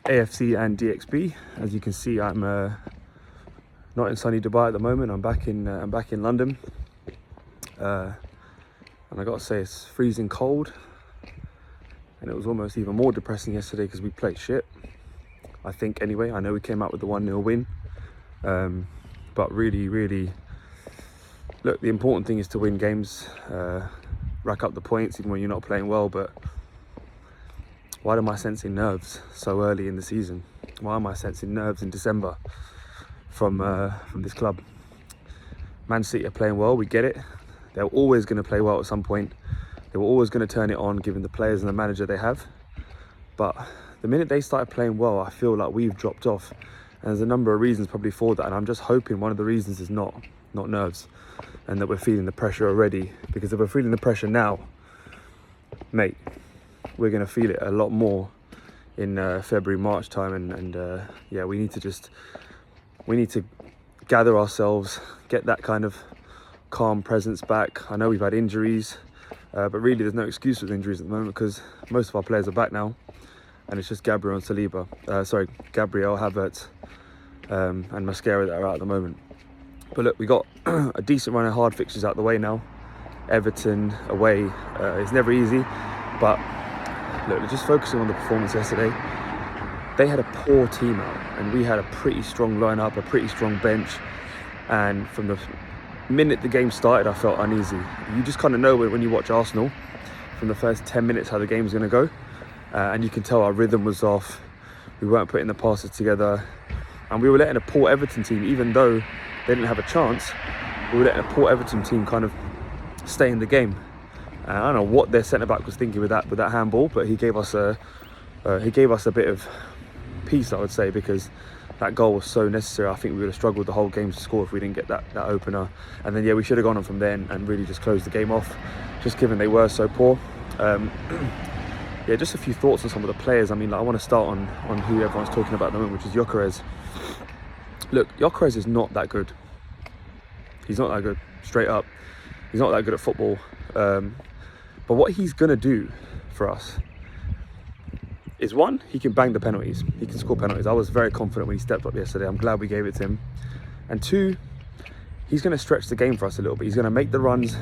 AFC and DXB. As you can see, I'm not in sunny Dubai at the moment. I'm back in London, and I gotta say it's freezing cold, and it was almost even more depressing yesterday because we played shit. I think anyway. I know we came out with the 1-0 win, but really, look, the important thing is to win games, rack up the points even when you're not playing well. But why am I sensing nerves so early in the season? Why am I sensing nerves in December from this club? Man City are playing well, we get it. They're always going to play well at some point. They were always going to turn it on given the players and the manager they have. But the minute they started playing well, I feel like we've dropped off. And there's a number of reasons probably for that. And I'm just hoping one of the reasons is not nerves, and that we're feeling the pressure already. Because if we're feeling the pressure now, mate, we're going to feel it a lot more in February, March time. And yeah, we need to gather ourselves, get that kind of calm presence back. I know we've had injuries, but really there's no excuse with injuries at the moment because most of our players are back now, and it's just Gabriel, Havertz, and Mascara that are out at the moment. But look, we got a decent run of hard fixtures out the way now. Everton away, it's never easy, but look, just focusing on the performance yesterday. They had a poor team out, and we had a pretty strong lineup, a pretty strong bench. And from the minute the game started, I felt uneasy. You just kind of know when you watch Arsenal from the first 10 minutes how the game's going to go, and you can tell our rhythm was off. We weren't putting the passes together, and we were letting a poor Everton team, even though they didn't have a chance, we were letting a poor Everton team kind of stay in the game. I don't know what their centre-back was thinking with that handball, but he gave us a bit of peace, I would say, because that goal was so necessary. I think we would have struggled the whole game to score if we didn't get that opener. And then, yeah, we should have gone on from there and really just closed the game off, just given they were so poor. Yeah, just a few thoughts on some of the players. I mean, like, I want to start on who everyone's talking about at the moment, which is Gyökeres. Look, Gyökeres is not that good. He's not that good, straight up. He's not that good at football. But what he's going to do for us is, one, he can bang the penalties. He can score penalties. I was very confident when he stepped up yesterday. I'm glad we gave it to him. And two, he's going to stretch the game for us a little bit. He's going to make the runs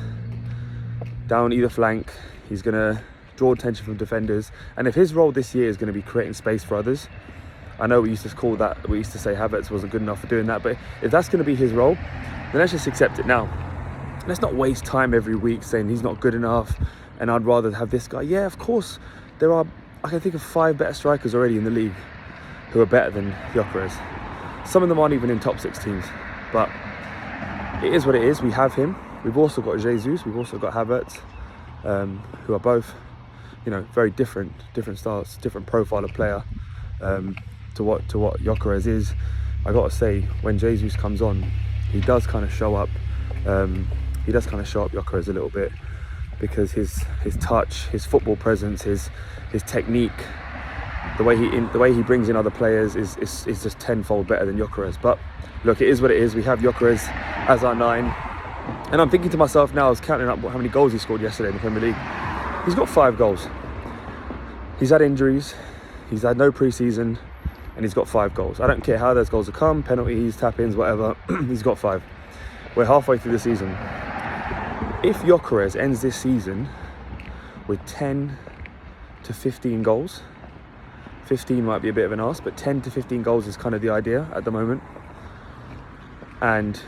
down either flank. He's going to draw attention from defenders. And if his role this year is going to be creating space for others, I know we used to say Havertz wasn't good enough for doing that, but if that's going to be his role, then let's just accept it now. Let's not waste time every week saying he's not good enough and I'd rather have this guy. Yeah, of course, I can think of 5 better strikers already in the league who are better than Gyökeres. Some of them aren't even in top 6 teams, but it is what it is. We have him. We've also got Jesus. We've also got Havertz, who are both, very different styles, different profile of player to what Gyökeres is. I got to say, when Jesus comes on, he does kind of show up. Gyökeres a little bit, because his touch, his football presence, his technique, the way he brings in other players is just tenfold better than Gyökeres. But look, it is what it is. We have Gyökeres as our 9, and I'm thinking to myself now, I was counting up how many goals he scored yesterday in the Premier League. He's got 5 goals. He's had injuries, he's had no pre-season, and he's got 5 goals. I don't care how those goals have come, penalties, tap-ins, whatever. He's got 5. We're halfway through the season. If Gyökeres ends this season with 10 to 15 goals, 15 might be a bit of an ask, but 10 to 15 goals is kind of the idea at the moment. And,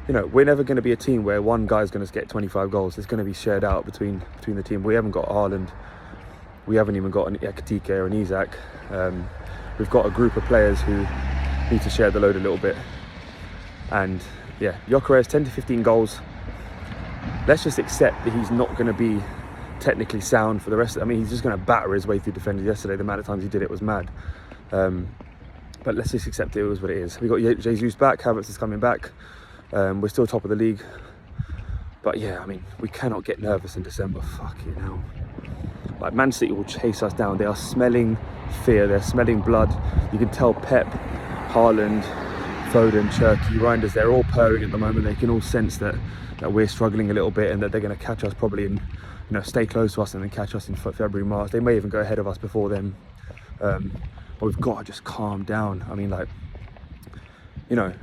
we're never going to be a team where one guy's going to get 25 goals. It's going to be shared out between the team. We haven't got Haaland. We haven't even got an Ekitike or an Isak. We've got a group of players who need to share the load a little bit. And yeah, Gyökeres, 10 to 15 goals. Let's just accept that he's not going to be technically sound for the rest. He's just going to batter his way through defenders yesterday. The amount of times he did it was mad. But let's just accept it was what it is. We got Jesus back. Havertz is coming back. We're still top of the league. But yeah, we cannot get nervous in December. Fucking hell. Like, Man City will chase us down. They are smelling fear. They're smelling blood. You can tell Pep, Haaland, Foden, Cherky, Reinders, they're all purring at the moment. They can all sense that we're struggling a little bit and that they're going to catch us probably in, stay close to us and then catch us in February, March. They may even go ahead of us before then. but we've got to just calm down. I mean, like, you know,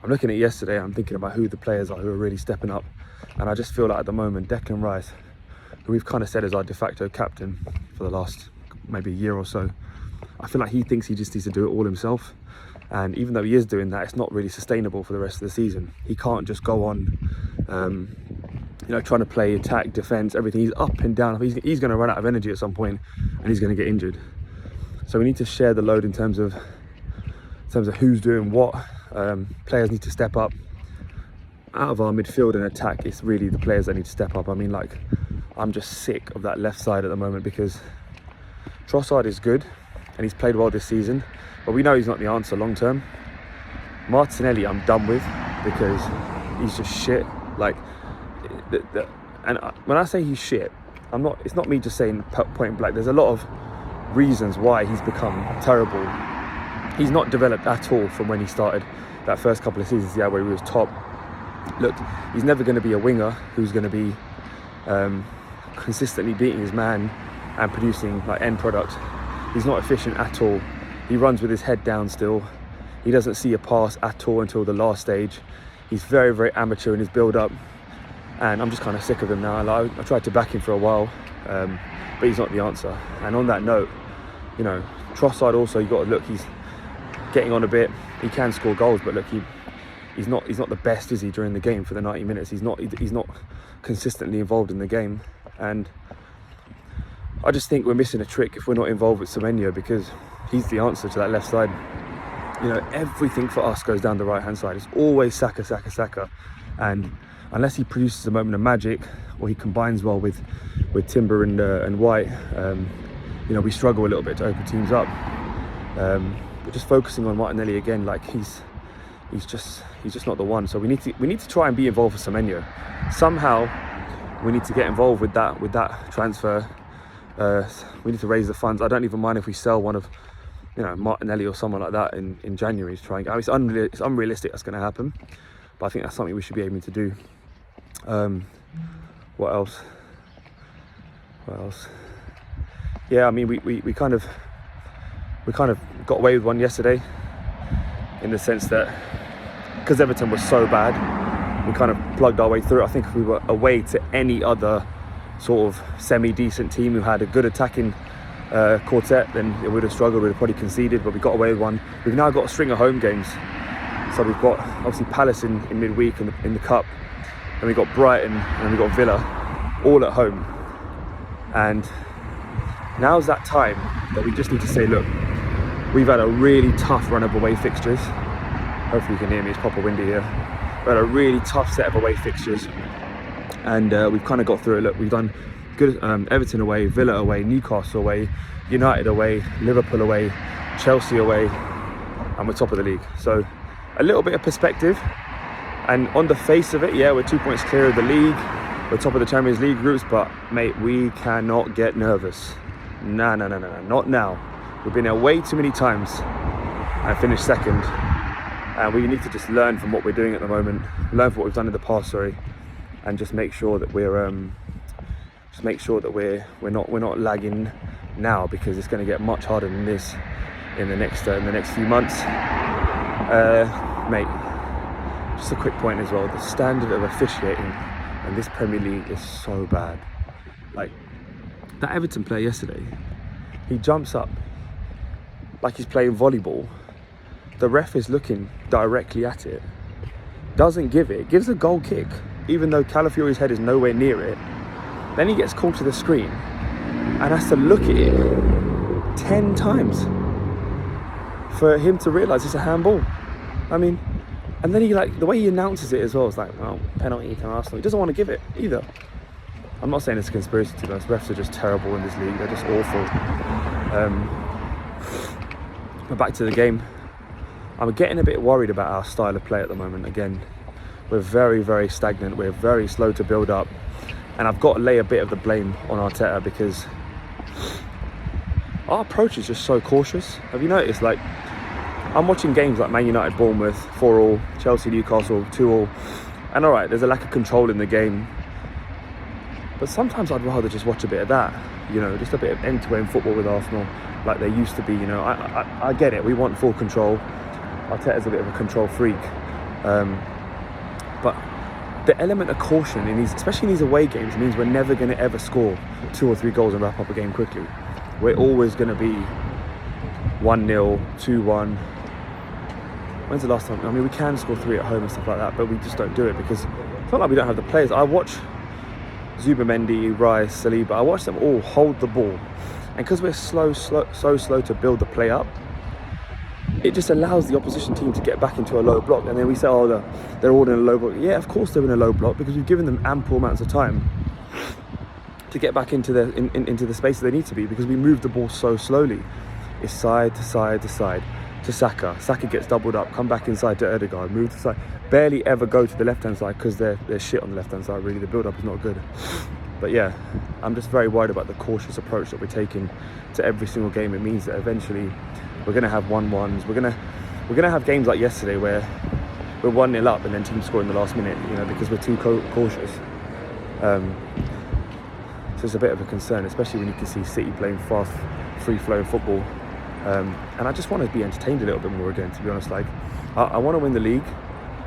I'm looking at yesterday, I'm thinking about who the players are who are really stepping up, and I just feel like at the moment Declan Rice, who we've kind of said is our de facto captain for the last maybe a year or so, I feel like he thinks he just needs to do it all himself, and even though he is doing that, it's not really sustainable for the rest of the season. He can't just go on you know, trying to play attack, defense, everything. He's up and down. He's going to run out of energy at some point, and he's going to get injured. So we need to share the load in terms of who's doing what. Players need to step up. Out of our midfield and attack, it's really the players that need to step up. I mean, like, I'm just sick of that left side at the moment, because Trossard is good and he's played well this season, but we know he's not the answer long term. Martinelli I'm done with, because he's just shit. Like, when I say he's shit, it's not me just saying point blank. There's a lot of reasons why he's become terrible. He's not developed at all from when he started that first couple of seasons, where he was top. Look, he's never going to be a winger who's going to be consistently beating his man and producing like end product. He's not efficient at all. He runs with his head down still. He doesn't see a pass at all until the last stage. He's very, very amateur in his build-up, and I'm just kind of sick of him now. I tried to back him for a while, but he's not the answer. And on that note, you know, Trossard also, you got to look, he's getting on a bit. He can score goals, but look, he's not the best, is he, during the game for the 90 minutes? He's not consistently involved in the game, and I just think we're missing a trick if we're not involved with Semenyo, because he's the answer to that left side. You know, everything for us goes down the right hand side. It's always Saka, and unless he produces a moment of magic, or he combines well with Timber and White, you know, we struggle a little bit to open teams up. But just focusing on Martinelli again, like he's just not the one. So we need to try and be involved with Semenyo. Somehow we need to get involved with that transfer. We need to raise the funds. I don't even mind if we sell one of, you know, Martinelli or someone like that in January to try and. I mean, it's unrealistic that's going to happen, but I think that's something we should be aiming to do. What else? Yeah, I mean, we kind of got away with one yesterday, in the sense that because Everton was so bad, we kind of plugged our way through it. I think if we were away to any other sort of semi-decent team who had a good attacking quartet, then it would have struggled, we'd have probably conceded, but we got away with one. We've now got a string of home games. So we've got obviously Palace in midweek in the Cup, and we've got Brighton, and we've got Villa, all at home. And now's that time that we just need to say, look, we've had a really tough run of away fixtures. Hopefully you can hear me, it's proper windy here. We've had a really tough set of away fixtures, and we've kind of got through it. Look, we've done good. Everton away, Villa away, Newcastle away, United away, Liverpool away, Chelsea away, and we're top of the league. So a little bit of perspective, and on the face of it, yeah, we're 2 points clear of the league, we're top of the Champions League groups, but mate, we cannot get nervous. No, not now. We've been there way too many times and finished second, and we need to just learn from what we're doing at the moment, learn from what we've done in the past, and just make sure that we're we're not lagging now, because it's going to get much harder than this in the next few months. Mate, just a quick point as well, the standard of officiating in this Premier League is so bad. Like, that Everton player yesterday, he jumps up like he's playing volleyball. The ref is looking directly at it, doesn't give it, gives a goal kick, even though Calafiori's head is nowhere near it. Then he gets called to the screen and has to look at it 10 times for him to realise it's a handball. I mean, and then he, like, the way he announces it as well, it's like, well, penalty to Arsenal. He doesn't want to give it either. I'm not saying it's a conspiracy, to be honest. Refs are just terrible in this league. They're just awful. But back to the game. I'm getting a bit worried about our style of play at the moment. Again, we're very, very stagnant. We're very slow to build up. And I've got to lay a bit of the blame on Arteta, because our approach is just so cautious. Have you noticed? Like, I'm watching games like Man United, Bournemouth, 4-4, Chelsea, Newcastle, 2-2. And all right, there's a lack of control in the game. But sometimes I'd rather just watch a bit of that, you know, just a bit of end-to-end football with Arsenal, like they used to be. You know, I get it. We want full control. Arteta's a bit of a control freak, but the element of caution in these, especially in these away games, means we're never going to ever score 2 or 3 goals and wrap up a game quickly. We're always going to be 1-0, 2-1. When's the last time? I mean, we can score 3 at home and stuff like that, but we just don't do it because it's not like we don't have the players. I watch Zubamendi, Rice, Saliba. I watch them all hold the ball, and because we're so slow to build the play up, it just allows the opposition team to get back into a low block. And then we say, oh, they're all in a low block. Yeah, of course they're in a low block because we've given them ample amounts of time to get back into the space that they need to be, because we move the ball so slowly. It's side to side to side to Saka. Saka gets doubled up, come back inside to Ødegaard, move to the side. Barely ever go to the left-hand side because they're shit on the left-hand side, really. The build-up is not good. But yeah, I'm just very worried about the cautious approach that we're taking to every single game. It means that eventually we're going to have 1-1s. We're going to have games like yesterday where we're 1-0 up and then teams score in the last minute, you know, because we're too cautious. So it's a bit of a concern, especially when you can see City playing fast, free-flowing football. And I just want to be entertained a little bit more again, to be honest. Like, I want to win the league,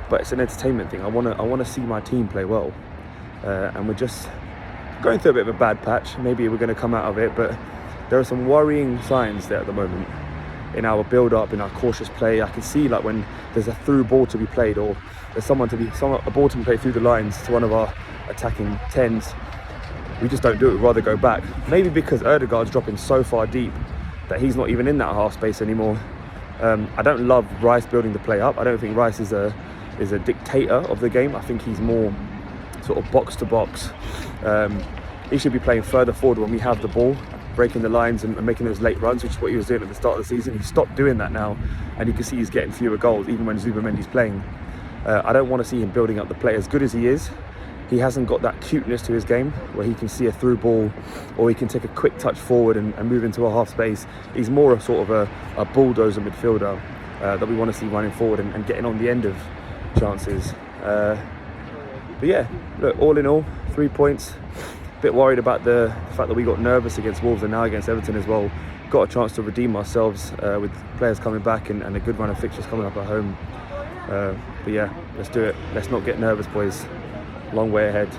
but it's an entertainment thing. I want to see my team play well. And we're just going through a bit of a bad patch. Maybe we're going to come out of it, but there are some worrying signs there at the moment in our build-up, in our cautious play. I can see, like, when there's a through ball to be played, or there's a ball to be played through the lines to one of our attacking 10s, we just don't do it. We'd rather go back. Maybe because Ødegaard's dropping so far deep that he's not even in that half space anymore. I don't love Rice building the play up. I don't think Rice is a dictator of the game. I think he's more sort of box to box. He should be playing further forward when we have the ball, breaking the lines and making those late runs, which is what he was doing at the start of the season. He stopped doing that now, and you can see he's getting fewer goals, even when Zubamendi's playing. I don't want to see him building up the play. As good as he is, he hasn't got that cuteness to his game where he can see a through ball, or he can take a quick touch forward and move into a half space. He's more of sort of a bulldozer midfielder that we want to see running forward and getting on the end of chances. But yeah, look, all in all, 3 points. A bit worried about the fact that we got nervous against Wolves and now against Everton as well. Got a chance to redeem ourselves with players coming back and a good run of fixtures coming up at home. But yeah, let's do it. Let's not get nervous, boys. Long way ahead.